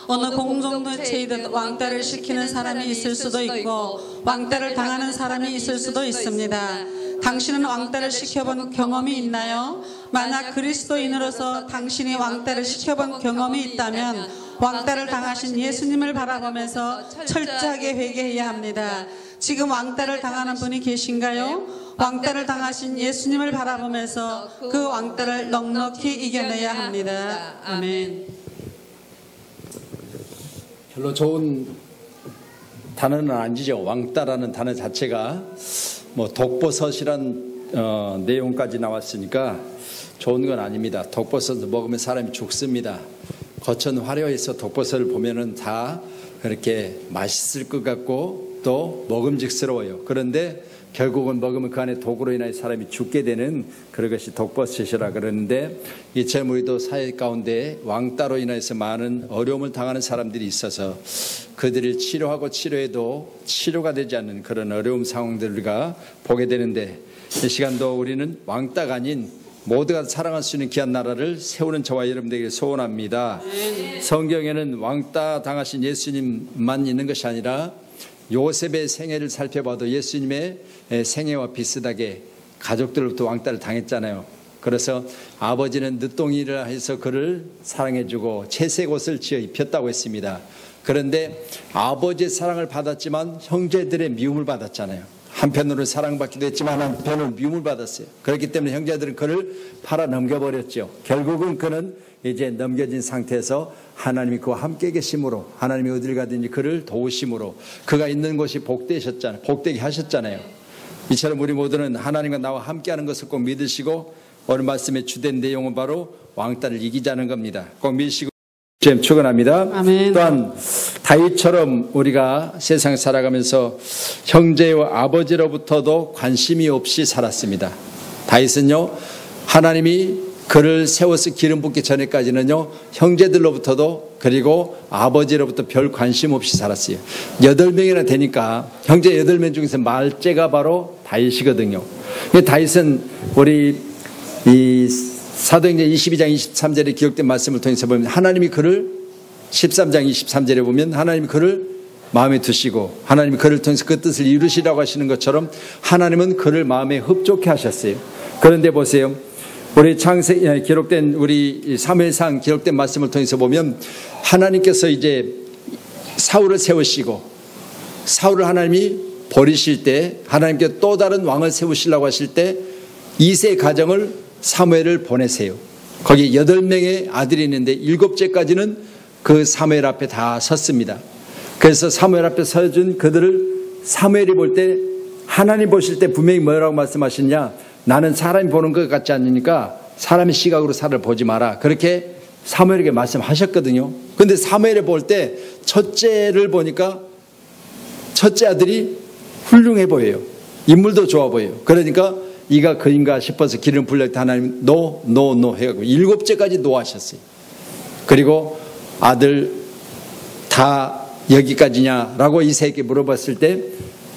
어느 공동체이든 왕따를 시키는 사람이 있을 수도 있고 왕따를 당하는 사람이 있을 수도 있습니다. 당신은 왕따를 시켜본 경험이 있나요? 만약 그리스도인으로서 당신이 왕따를 시켜본 경험이 있다면 왕따를 당하신 예수님을 바라보면서 철저하게 회개해야 합니다. 지금 왕따를 당하는 분이 계신가요? 왕따를 당하신 예수님을 바라보면서 그 왕따를 넉넉히 이겨내야 합니다. 아멘. 별로 좋은 단어는 아니죠. 왕따라는 단어 자체가 뭐 독버섯이란 내용까지 나왔으니까 좋은 건 아닙니다. 독버섯 먹으면 사람이 죽습니다. 겉은 화려해서 독버섯을 보면은 다 그렇게 맛있을 것 같고 또 먹음직스러워요. 그런데 결국은 먹으면 그 안에 독으로 인하여 사람이 죽게 되는 그런 것이 독버섯이라 그러는데, 이처럼 우리도 사회 가운데 왕따로 인해서 많은 어려움을 당하는 사람들이 있어서 그들을 치료하고 치료해도 치료가 되지 않는 그런 어려움 상황들을 우리가 보게 되는데, 이 시간도 우리는 왕따가 아닌 모두가 사랑할 수 있는 귀한 나라를 세우는 저와 여러분들에게 소원합니다. 성경에는 왕따 당하신 예수님만 있는 것이 아니라 요셉의 생애를 살펴봐도 예수님의 생애와 비슷하게 가족들로부터 왕따를 당했잖아요. 그래서 아버지는 늦둥이를 해서 그를 사랑해주고 채색 옷을 지어 입혔다고 했습니다. 그런데 아버지의 사랑을 받았지만 형제들의 미움을 받았잖아요. 한편으로는 사랑받기도 했지만 한편으로는 미움을 받았어요. 그렇기 때문에 형제들은 그를 팔아 넘겨버렸죠. 결국은 그는 이제 넘겨진 상태에서 하나님이 그와 함께 계심으로, 하나님이 어디를 가든지 그를 도우심으로 그가 있는 곳이 복되셨잖아요. 복되게 하셨잖아요. 이처럼 우리 모두는 하나님과 나와 함께하는 것을 꼭 믿으시고, 오늘 말씀의 주된 내용은 바로 왕따를 이기자는 겁니다. 꼭 믿으시고 축원합니다. 아멘. 또한 다윗처럼 우리가 세상 살아가면서 형제와 아버지로부터도 관심이 없이 살았습니다. 다윗은요, 하나님이 그를 세워서 기름 붓기 전에까지는요, 형제들로부터도 그리고 아버지로부터 별 관심 없이 살았어요. 8명이나 되니까 형제 8명 중에서 말째가 바로 다윗이거든요. 다윗은 우리 이 사도행전 22장 23절에 기록된 말씀을 통해서 보면 하나님이 그를 13장 23절에 보면 하나님이 그를 마음에 두시고 하나님이 그를 통해서 그 뜻을 이루시라고 하시는 것처럼 하나님은 그를 마음에 흡족해 하셨어요. 그런데 보세요. 우리 창세 기록된 우리 사무엘상 기록된 말씀을 통해서 보면 하나님께서 이제 사울을 세우시고 사울을 하나님이 버리실 때 하나님께 또 다른 왕을 세우시려고 하실 때 이세 가정을 사무엘을 보내세요. 거기 8명의 아들이 있는데 7째까지는 그 사무엘 앞에 다 섰습니다. 그래서 사무엘 앞에 서준 그들을 사무엘이 볼 때 하나님 보실 때 분명히 뭐라고 말씀하시냐, 나는 사람이 보는 것 같지 않으니까 사람의 시각으로 살을 보지 마라, 그렇게 사무엘에게 말씀하셨거든요. 그런데 사무엘을 볼 때 첫째를 보니까 첫째 아들이 훌륭해 보여요. 인물도 좋아 보여요. 그러니까 이가 그인가 싶어서 기름 불릴 때 하나님 노 해가지고 7째까지 노하셨어요. 그리고 아들 다 여기까지냐라고 이세에게 물어봤을 때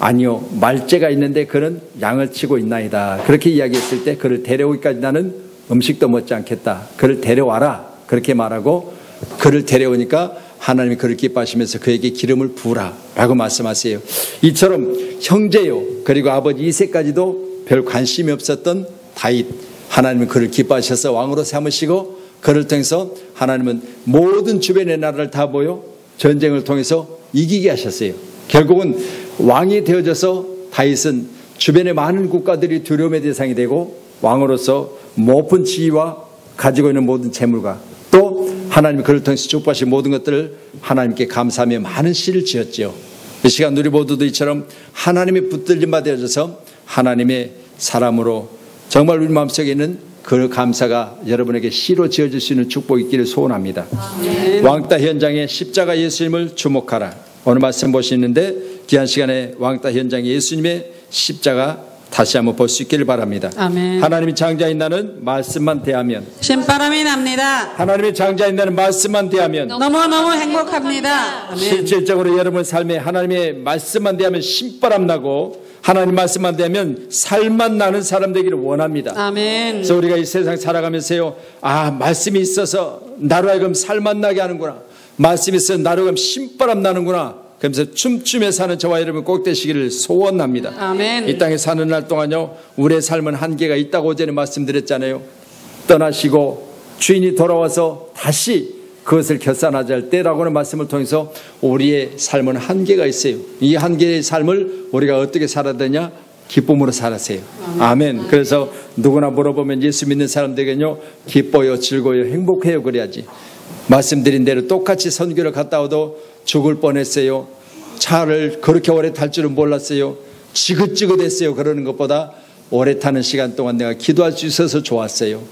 아니요, 말째가 있는데 그는 양을 치고 있나이다, 그렇게 이야기했을 때 그를 데려오기까지 나는 음식도 먹지 않겠다, 그를 데려와라, 그렇게 말하고 그를 데려오니까 하나님이 그를 기뻐하시면서 그에게 기름을 부으라 라고 말씀하세요. 이처럼 형제요 그리고 아버지 이세까지도 별 관심이 없었던 다윗, 하나님은 그를 기뻐하셔서 왕으로 삼으시고 그를 통해서 하나님은 모든 주변의 나라를 다 모여 전쟁을 통해서 이기게 하셨어요. 결국은 왕이 되어져서 다윗은 주변의 많은 국가들이 두려움의 대상이 되고 왕으로서 높은 지위와 가지고 있는 모든 재물과 또 하나님이 그를 통해서 축복하신 모든 것들을 하나님께 감사하며 많은 시를 지었죠. 이 시간 우리 모두도 이처럼 하나님의 붙들림 바 되어져서 하나님의 사람으로 정말 우리 마음속에 있는 그 감사가 여러분에게 시로 지어질 수 있는 축복이 있기를 소원합니다. 아멘. 왕따 현장에 십자가 예수님을 주목하라. 오늘 말씀 보시는데 귀한 시간에 왕따 현장에 예수님의 십자가 다시 한번 볼 수 있기를 바랍니다. 아멘. 하나님이 장자인 나는 말씀만 대하면, 신바람이 납니다. 하나님이 장자인 나는 말씀만 대하면 너무너무 행복합니다. 아멘. 실질적으로 여러분 삶에 하나님의 말씀만 대하면 신바람 나고 하나님 말씀만 대하면 살만 나는 사람 되기를 원합니다. 아멘. 그래서 우리가 이 세상 살아가면서요, 아, 말씀이 있어서 나로 하여금 살만 나게 하는구나, 말씀이 있어 나루감 신바람 나는구나. 그러면서 춤추며 사는 저와 여러분 꼭 되시기를 소원합니다. 아멘. 이 땅에 사는 날 동안요, 우리의 삶은 한계가 있다고 전에 말씀드렸잖아요. 떠나시고 주인이 돌아와서 다시 그것을 결산하자 할 때라고는 말씀을 통해서 우리의 삶은 한계가 있어요. 이 한계의 삶을 우리가 어떻게 살아야 되냐? 기쁨으로 살았어요. 아멘. 그래서 누구나 물어보면 예수 믿는 사람들에게는요, 기뻐요, 즐거워요, 행복해요 그래야지. 말씀드린 대로 똑같이 선교를 갔다 와도 죽을 뻔했어요. 차를 그렇게 오래 탈 줄은 몰랐어요. 지긋지긋했어요. 그러는 것보다 오래 타는 시간 동안 내가 기도할 수 있어서 좋았어요.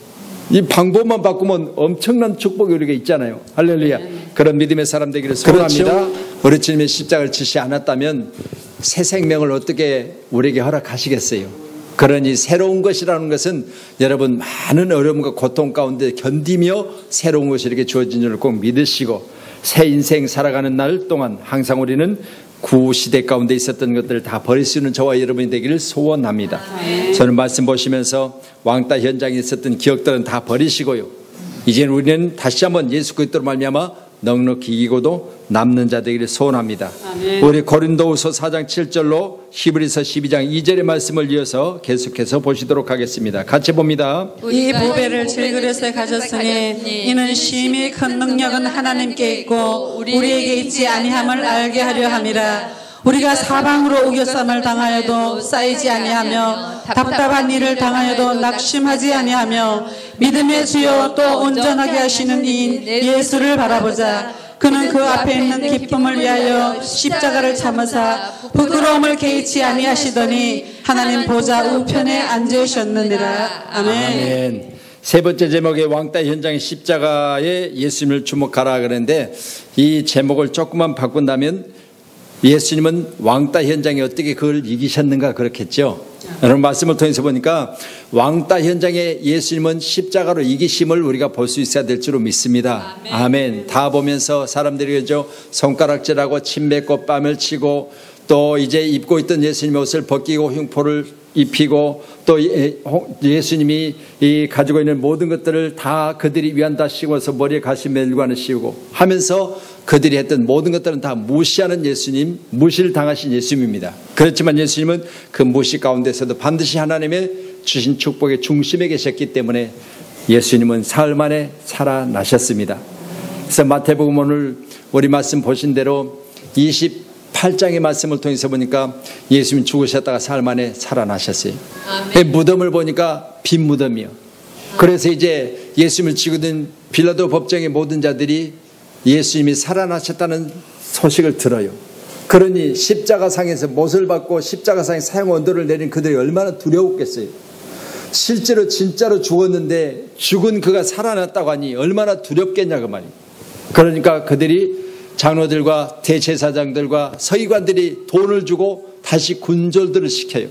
이 방법만 바꾸면 엄청난 축복이 우리가 있잖아요. 할렐루야. 그런 믿음의 사람 되기를 소원합니다. 그렇죠? 우리 주님의 십자가를 지시 않았다면 새 생명을 어떻게 우리에게 허락하시겠어요? 그러니 새로운 것이라는 것은 여러분 많은 어려움과 고통 가운데 견디며 새로운 것이 이렇게 주어진 줄을 꼭 믿으시고, 새 인생 살아가는 날 동안 항상 우리는 구시대 가운데 있었던 것들을 다 버릴 수 있는 저와 여러분이 되기를 소원합니다. 저는 말씀 보시면서 왕따 현장에 있었던 기억들은 다 버리시고요, 이제는 우리는 다시 한번 예수 그리스도로 말미암아 넉넉히 이기고도 남는 자 되기를 소원합니다. 아멘. 우리 고린도후서 4장 7절로 히브리서 12장 2절의 말씀을 이어서 계속해서 보시도록 하겠습니다. 같이 봅니다. 이 보배를 질그릇에 가졌으니 이는 심히 큰 능력은 하나님께 있고 우리에게 있지 아니함을 알게 하려 함이라. 우리가 사방으로 우겨쌈을 당하여도 쌓이지 아니하며 답답한 일을 당하여도 낙심하지 아니하며 믿음의 주여 또 온전하게 하시는 이인 예수를 바라보자. 그는 그 앞에 있는 기쁨을 위하여 십자가를 참으사 부끄러움을 개의치 아니하시더니 하나님 보좌 우편에 앉으셨느니라. 아멘. 아멘. 세 번째 제목의 왕따 현장의 십자가에 예수님을 주목하라 그랬는데, 이 제목을 조금만 바꾼다면 예수님은 왕따 현장에 어떻게 그걸 이기셨는가 그렇겠죠. 여러분 말씀을 통해서 보니까 왕따 현장에 예수님은 십자가로 이기심을 우리가 볼 수 있어야 될 줄로 믿습니다. 아멘. 다 보면서 사람들이 그죠, 손가락질하고 침 뱉고 뺨을 치고 또 이제 입고 있던 예수님의 옷을 벗기고 흉포를 입히고 또 예수님이 이 가지고 있는 모든 것들을 다 그들이 위안다 씌워서 머리에 가시 멜관을 씌우고 하면서 그들이 했던 모든 것들은 다 무시하는 예수님, 무시를 당하신 예수님입니다. 그렇지만 예수님은 그 무시 가운데서도 반드시 하나님의 주신 축복의 중심에 계셨기 때문에 예수님은 사흘 만에 살아나셨습니다. 그래서 마태복음 오늘 우리 말씀 보신 대로 28장의 말씀을 통해서 보니까 예수님이 죽으셨다가 사흘 만에 살아나셨어요. 무덤을 보니까 빈 무덤이요. 그래서 이제 예수님을 치고든 빌라도 법정의 모든 자들이 예수님이 살아나셨다는 소식을 들어요. 그러니 십자가상에서 못을 받고 십자가상에 사형 언도를 내린 그들이 얼마나 두려웠겠어요. 실제로 진짜로 죽었는데 죽은 그가 살아났다고 하니 얼마나 두렵겠냐 그 말이에요. 그러니까 그들이 장로들과 대제사장들과 서기관들이 돈을 주고 다시 군졸들을 시켜요.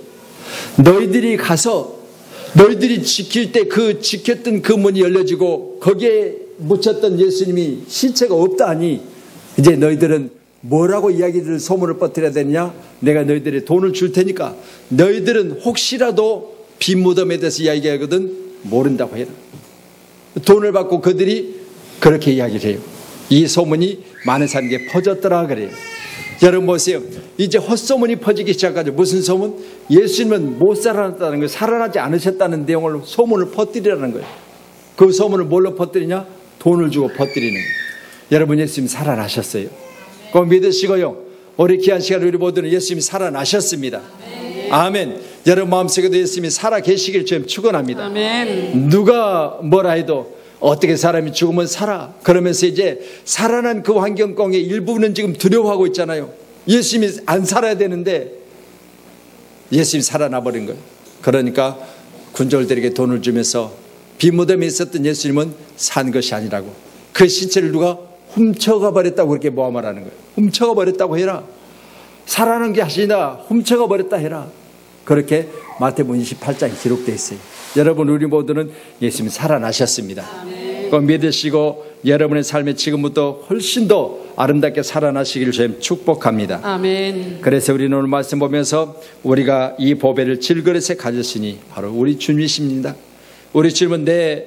너희들이 가서 너희들이 지킬 때 그 지켰던 그 문이 열려지고 거기에 묻혔던 예수님이 시체가 없다 하니 이제 너희들은 뭐라고 이야기를 소문을 퍼뜨려야 되느냐? 내가 너희들의 돈을 줄 테니까 너희들은 혹시라도 빈 무덤에 대해서 이야기하거든 모른다고 해라. 돈을 받고 그들이 그렇게 이야기를 해요. 이 소문이 많은 사람에게 퍼졌더라 그래요. 여러분 보세요. 이제 헛소문이 퍼지기 시작하죠. 무슨 소문? 예수님은 못 살아났다는 거예요. 살아나지 않으셨다는 내용을 소문을 퍼뜨리라는 거예요. 그 소문을 뭘로 퍼뜨리냐? 돈을 주고 퍼뜨리는 거예요. 여러분 예수님 살아나셨어요. 그거 믿으시고요. 우리 귀한 시간 우리 모두는 예수님이 살아나셨습니다. 아멘. 여러분 마음속에도 예수님이 살아계시길 좀 축원합니다. 아멘. 누가 뭐라 해도 어떻게 사람이 죽으면 살아. 그러면서 이제 살아난 그 환경공의 일부는 지금 두려워하고 있잖아요. 예수님이 안 살아야 되는데 예수님이 살아나 버린 거예요. 그러니까 군졸들에게 돈을 주면서 빈무덤에 있었던 예수님은 산 것이 아니라고, 그 시체를 누가 훔쳐가 버렸다고 그렇게 모함을 하는 거예요. 훔쳐가 버렸다고 해라. 살아난 게 아니라 훔쳐가 버렸다 해라. 그렇게 마태복음 28장에 기록되어 있어요. 여러분 우리 모두는 예수님이 살아나셨습니다. 그거 믿으시고 여러분의 삶에 지금부터 훨씬 더 아름답게 살아나시기를 저희 축복합니다. 아멘. 그래서 우리는 오늘 말씀 보면서 우리가 이 보배를 질그릇에 가졌으니 바로 우리 주님이십니다. 우리 주님은 내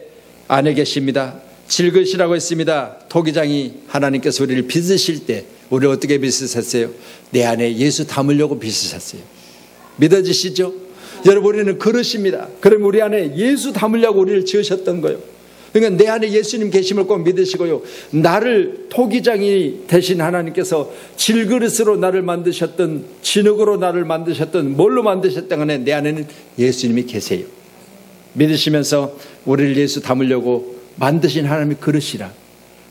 안에 계십니다. 질그시라고 했습니다. 토기장이 하나님께서 우리를 빚으실 때 우리를 어떻게 빚으셨어요? 내 안에 예수 담으려고 빚으셨어요. 믿어지시죠? 여러분, 우리는 그릇입니다. 그럼 우리 안에 예수 담으려고 우리를 지으셨던 거예요. 그러니까 내 안에 예수님 계심을 꼭 믿으시고요. 나를 토기장이 되신 하나님께서 질그릇으로 나를 만드셨던, 진흙으로 나를 만드셨던, 뭘로 만드셨던 간에 내 안에는 예수님이 계세요. 믿으시면서 우리를 예수 담으려고 만드신 하나님의 그릇이라.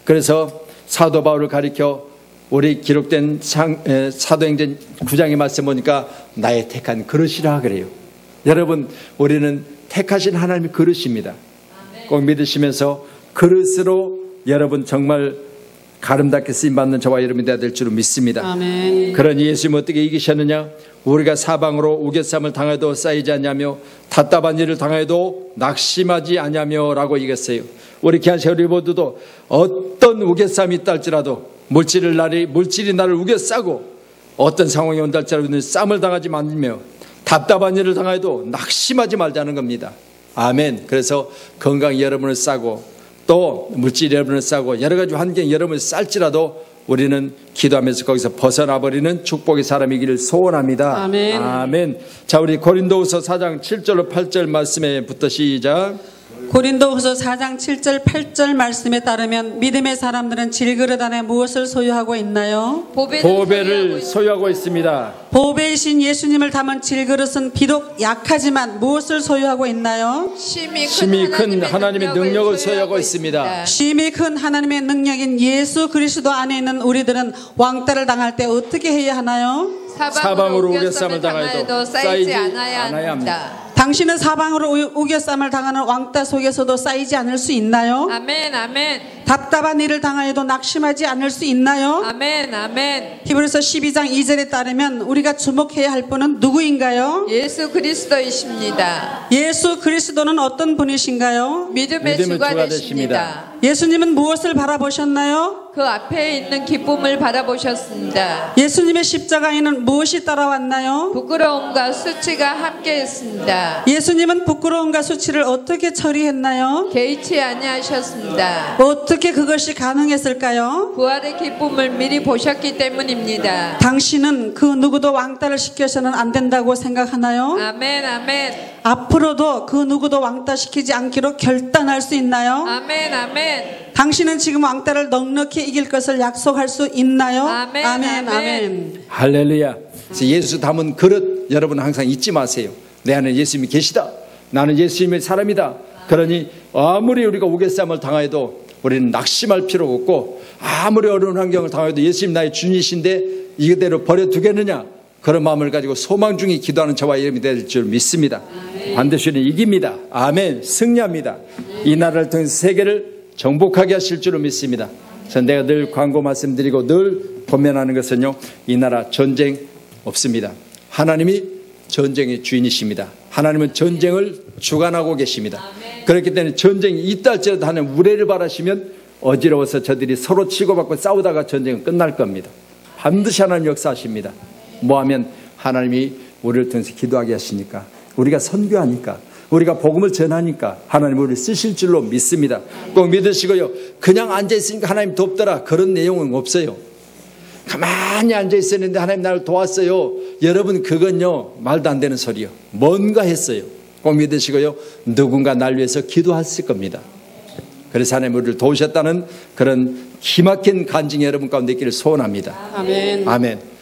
그래서 사도 바울을 가리켜 우리 기록된 사도행전 9장의 말씀 보니까 나의 택한 그릇이라 그래요. 여러분, 우리는 택하신 하나님의 그릇입니다. 꼭 믿으시면서 그릇으로 여러분 정말 아름답게 쓰임받는 저와 여러분이 되어야 될 줄로 믿습니다. 아멘. 그러니 예수님 어떻게 이기셨느냐? 우리가 사방으로 우겨쌈을 당해도 쌓이지 않냐며 답답한 일을 당해도 낙심하지 않냐며 라고 이겼어요. 우리 귀한 세월이 모두도 어떤 우겨쌈이 있다 할지라도 물질이 나를 우겨싸고 어떤 상황이 온다 할지라도 쌈을 당하지 말며 답답한 일을 당해도 낙심하지 말자는 겁니다. 아멘. 그래서 건강이 여러분을 싸고 또 물질이 여러분을 싸고 여러 가지 환경이 여러분을 쌀지라도 우리는 기도하면서 거기서 벗어나 버리는 축복의 사람이기를 소원합니다. 아멘. 아멘. 자, 우리 고린도후서 4장 7절로 8절 말씀에부터 시작. 고린도후서 4장 7절 8절 말씀에 따르면 믿음의 사람들은 질그릇 안에 무엇을 소유하고 있나요? 보배를 소유하고 있습니다. 보배이신 예수님을 담은 질그릇은 비록 약하지만 무엇을 소유하고 있나요? 심히 큰 하나님의 능력을 소유하고 있습니다. 심히 큰 하나님의 능력인 예수 그리스도 안에 있는 우리들은 왕따를 당할 때 어떻게 해야 하나요? 사방으로 우겨쌈을 당해도 쌓이지 않아야 합니다. 당신은 사방으로 우겨쌈을 당하는 왕따 속에서도 쌓이지 않을 수 있나요? 아멘, 아멘. 답답한 일을 당하여도 낙심하지 않을 수 있나요? 아멘, 아멘. 히브리서 12장 2절에 따르면 우리가 주목해야 할 분은 누구인가요? 예수 그리스도이십니다. 예수 그리스도는 어떤 분이신가요? 믿음의 주가 되십니다. 예수님은 무엇을 바라보셨나요? 그 앞에 있는 기쁨을 바라보셨습니다. 예수님의 십자가에는 무엇이 따라왔나요? 부끄러움과 수치가 함께했습니다. 예수님은 부끄러움과 수치를 어떻게 처리했나요? 개의치 아니하셨습니다. 어떻게 그것이 가능했을까요? 부활의 기쁨을 미리 보셨기 때문입니다. 당신은 그 누구도 왕따를 시켜서는 안 된다고 생각하나요? 아멘, 아멘. 앞으로도 그 누구도 왕따시키지 않기로 결단할 수 있나요? 아멘, 아멘. 당신은 지금 왕따를 넉넉히 이길 것을 약속할 수 있나요? 아멘, 아멘, 아멘. 아멘. 할렐루야. 예수 담은 그릇 여러분 항상 잊지 마세요. 내 안에 예수님이 계시다. 나는 예수님의 사람이다. 그러니 아무리 우리가 우겨쌈을 당해도 우리는 낙심할 필요가 없고 아무리 어려운 환경을 당해도 예수님 나의 주님이신데 이대로 버려두겠느냐, 그런 마음을 가지고 소망 중에 기도하는 저와 여러분이 될 줄 믿습니다. 반드시 이깁니다. 아멘. 승리합니다. 이 나라를 통해서 세계를 정복하게 하실 줄로 믿습니다. 그래서 내가 늘 광고 말씀드리고 늘 권면하는 것은요, 이 나라 전쟁 없습니다. 하나님이 전쟁의 주인이십니다. 하나님은 전쟁을 주관하고 계십니다. 그렇기 때문에 전쟁이 있다 할지라도 하나님 우레를 바라시면 어지러워서 저들이 서로 치고받고 싸우다가 전쟁은 끝날 겁니다. 반드시 하나님 역사하십니다. 뭐하면 하나님이 우리를 통해서 기도하게 하시니까, 우리가 선교하니까, 우리가 복음을 전하니까 하나님 우리를 쓰실 줄로 믿습니다. 꼭 믿으시고요. 그냥 앉아있으니까 하나님 돕더라, 그런 내용은 없어요. 가만히 앉아있었는데 하나님 나를 도왔어요. 여러분, 그건요 말도 안 되는 소리요. 뭔가 했어요. 꼭 믿으시고요. 누군가 날 위해서 기도했을 겁니다. 그래서 하나님 우리를 도우셨다는 그런 기막힌 간증이 여러분 가운데 있기를 소원합니다. 아멘. 아멘.